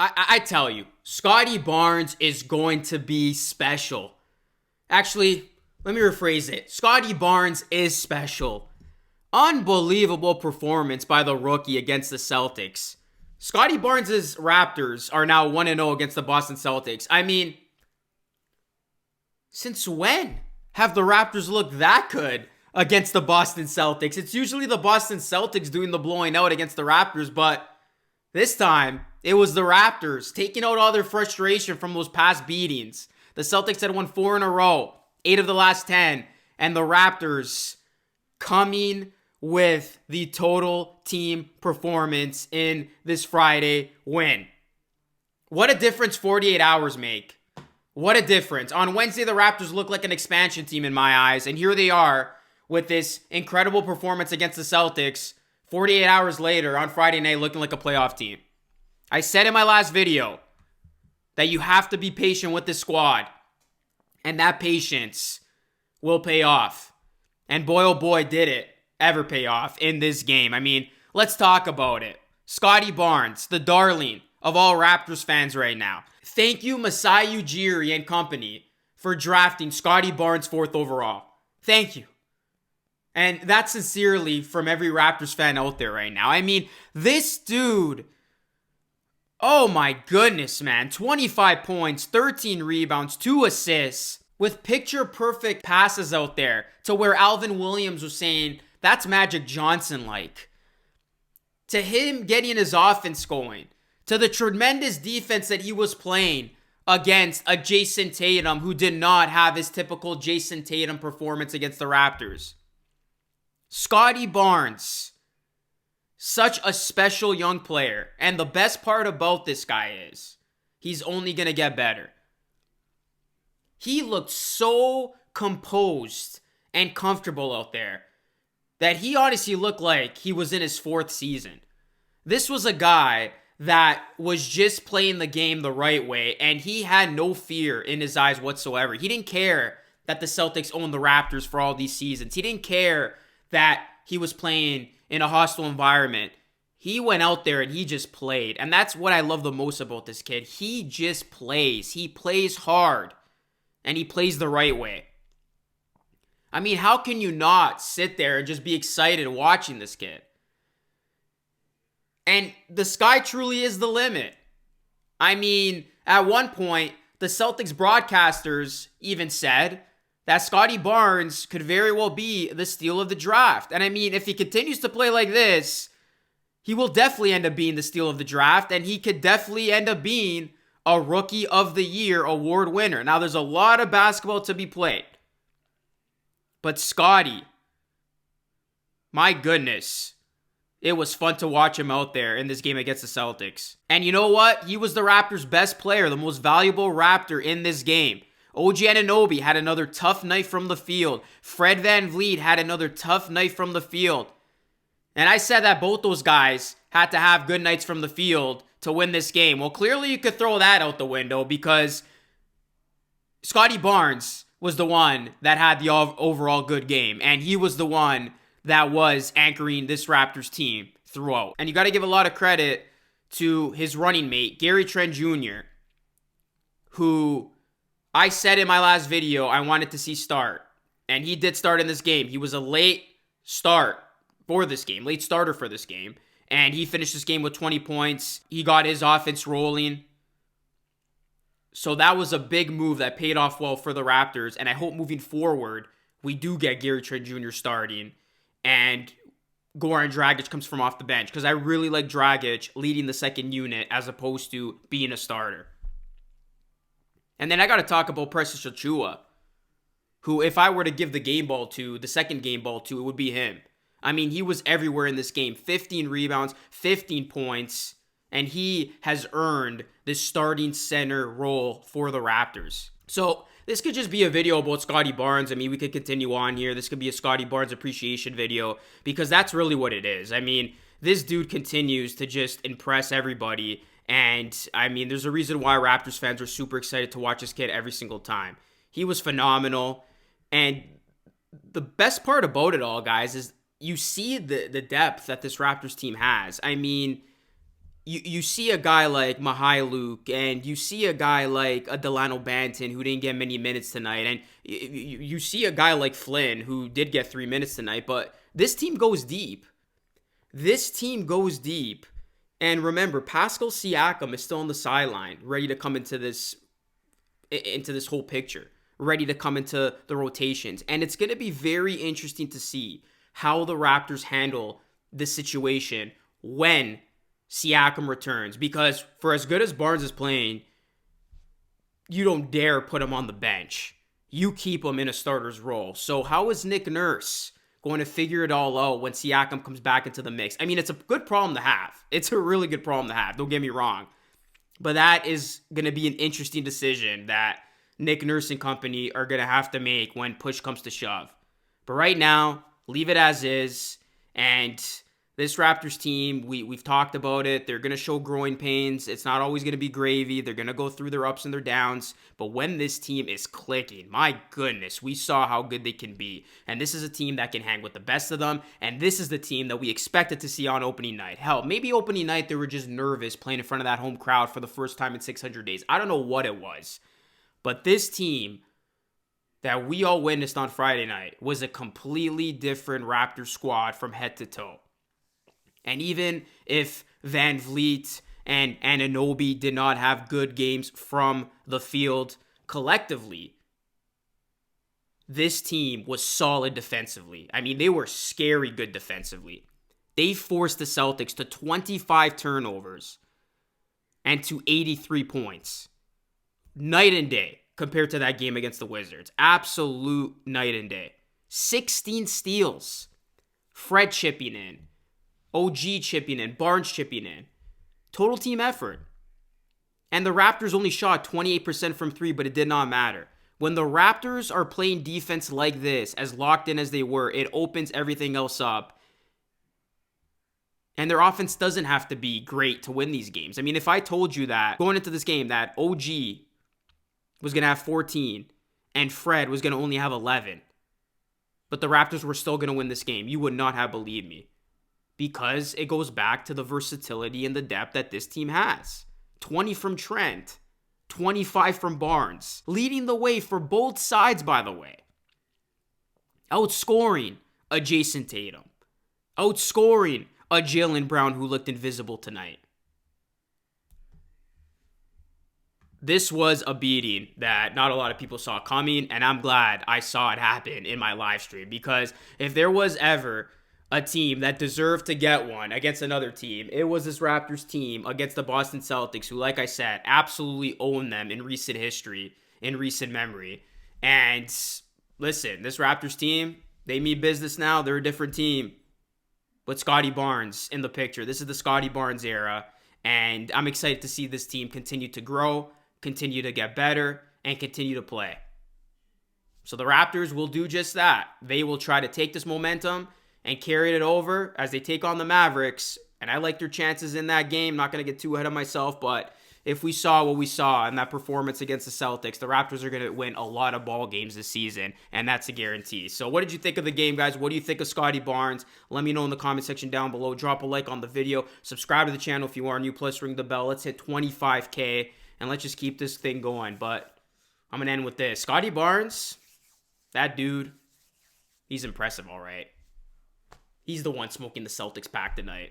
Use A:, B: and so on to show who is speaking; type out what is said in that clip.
A: I tell you, Scottie Barnes is going to be special. Actually, let me rephrase it. Scottie Barnes is special. Unbelievable performance by the rookie against the Celtics. Scottie Barnes' Raptors are now 1-0 against the Boston Celtics. I mean, since when have the Raptors looked that good against the Boston Celtics? It's usually the Boston Celtics doing the blowing out against the Raptors, but this time it was the Raptors taking out all their frustration from those past beatings. The Celtics had won 4 in a row, 8 of the last 10, and the Raptors coming with the total team performance in this Friday win. What a difference 48 hours make. What a difference. On Wednesday, the Raptors looked like an expansion team in my eyes, and here they are with this incredible performance against the Celtics 48 hours later on Friday night looking like a playoff team. I said in my last video that you have to be patient with this squad, and that patience will pay off. And boy, oh boy, did it ever pay off in this game. I mean, let's talk about it. Scottie Barnes, the darling of all Raptors fans right now. Thank you, Masai Ujiri and company, for drafting Scottie Barnes 4th overall. Thank you. And that's sincerely from every Raptors fan out there right now. I mean, this dude, oh my goodness, man. 25 points, 13 rebounds, 2 assists, with picture-perfect passes out there to where Alvin Williams was saying, that's Magic Johnson-like. To him getting his offense going, to the tremendous defense that he was playing against a Jason Tatum who did not have his typical Jason Tatum performance against the Raptors. Scottie Barnes, such a special young player. And the best part about this guy is he's only going to get better. He looked so composed and comfortable out there that he honestly looked like he was in his 4th season. This was a guy that was just playing the game the right way, and he had no fear in his eyes whatsoever. He didn't care that the Celtics owned the Raptors for all these seasons. He didn't care that he was playing in a hostile environment. He went out there and he just played. And that's what I love the most about this kid. He just plays. He plays hard. And he plays the right way. I mean, how can you not sit there and just be excited watching this kid? And the sky truly is the limit. I mean, at one point, the Celtics broadcasters even said that Scottie Barnes could very well be the steal of the draft. And I mean, if he continues to play like this, he will definitely end up being the steal of the draft, and he could definitely end up being a Rookie of the Year award winner. Now, there's a lot of basketball to be played, but Scottie, my goodness, it was fun to watch him out there in this game against the Celtics. And you know what? He was the Raptors' best player, the most valuable Raptor in this game. OG Anunoby had another tough night from the field. Fred VanVleet had another tough night from the field. And I said that both those guys had to have good nights from the field to win this game. Well, clearly you could throw that out the window because Scottie Barnes was the one that had the overall good game. And he was the one that was anchoring this Raptors team throughout. And you got to give a lot of credit to his running mate, Gary Trent Jr., who I said in my last video I wanted to see start. And he did start in this game. He was a late start for this game, late starter for this game. And he finished this game with 20 points. He got his offense rolling. So that was a big move that paid off well for the Raptors. And I hope moving forward, we do get Gary Trent Jr. starting. And Goran Dragic comes from off the bench. Because I really like Dragic leading the second unit as opposed to being a starter. And then I got to talk about Precious Achiuwa, who if I were to give the game ball to, the second game ball to, it would be him. I mean, he was everywhere in this game. 15 rebounds, 15 points, and he has earned this starting center role for the Raptors. So this could just be a video about Scottie Barnes. I mean, we could continue on here. This could be a Scottie Barnes appreciation video because that's really what it is. I mean, this dude continues to just impress everybody. And, I mean, there's a reason why Raptors fans are super excited to watch this kid every single time. He was phenomenal. And the best part about it all, guys, is you see the depth that this Raptors team has. I mean, you see a guy like Mihailuk, and you see a guy like a Delano Banton who didn't get many minutes tonight, and you see a guy like Flynn who did get 3 minutes tonight, but this team goes deep. This team goes deep. And remember, Pascal Siakam is still on the sideline, ready to come into this whole picture, ready to come into the rotations. And it's going to be very interesting to see how the Raptors handle this situation when Siakam returns. Because for as good as Barnes is playing, you don't dare put him on the bench. You keep him in a starter's role. So how is Nick Nurse going to figure it all out when Siakam comes back into the mix? I mean, it's a good problem to have. It's a really good problem to have. Don't get me wrong. But that is going to be an interesting decision that Nick Nurse and company are going to have to make when push comes to shove. But right now, leave it as is. And this Raptors team, we've talked about it. They're going to show growing pains. It's not always going to be gravy. They're going to go through their ups and their downs. But when this team is clicking, my goodness, we saw how good they can be. And this is a team that can hang with the best of them. And this is the team that we expected to see on opening night. Hell, maybe opening night they were just nervous playing in front of that home crowd for the first time in 600 days. I don't know what it was. But this team that we all witnessed on Friday night was a completely different Raptors squad from head to toe. And even if Van Vliet and Anunoby did not have good games from the field collectively, this team was solid defensively. I mean, they were scary good defensively. They forced the Celtics to 25 turnovers and to 83 points. Night and day compared to that game against the Wizards. Absolute night and day. 16 steals. Fred chipping in. OG chipping in, Barnes chipping in. Total team effort. And the Raptors only shot 28% from three, but it did not matter. When the Raptors are playing defense like this, as locked in as they were, it opens everything else up. And their offense doesn't have to be great to win these games. I mean, if I told you that going into this game that OG was going to have 14 and Fred was going to only have 11, but the Raptors were still going to win this game, you would not have believed me. Because it goes back to the versatility and the depth that this team has. 20 from Trent. 25 from Barnes. Leading the way for both sides, by the way. Outscoring a Jason Tatum. Outscoring a Jaylen Brown who looked invisible tonight. This was a beating that not a lot of people saw coming, and I'm glad I saw it happen in my live stream. Because if there was ever a team that deserved to get one against another team, it was this Raptors team against the Boston Celtics, who, like I said, absolutely owned them in recent history, in recent memory. And listen, this Raptors team, they mean business now. They're a different team with Scottie Barnes in the picture. This is the Scottie Barnes era, and I'm excited to see this team continue to grow, continue to get better, and continue to play. So the Raptors will do just that. They will try to take this momentum and carry it over as they take on the Mavericks. And I like their chances in that game. Not going to get too ahead of myself, but if we saw what we saw in that performance against the Celtics, the Raptors are going to win a lot of ball games this season, and that's a guarantee. So what did you think of the game, guys? What do you think of Scottie Barnes? Let me know in the comment section down below. Drop a like on the video. Subscribe to the channel if you are new, plus ring the bell. Let's hit 25K, and let's just keep this thing going. But I'm going to end with this. Scottie Barnes, that dude, he's impressive, all right. He's the one smoking the Celtics pack tonight.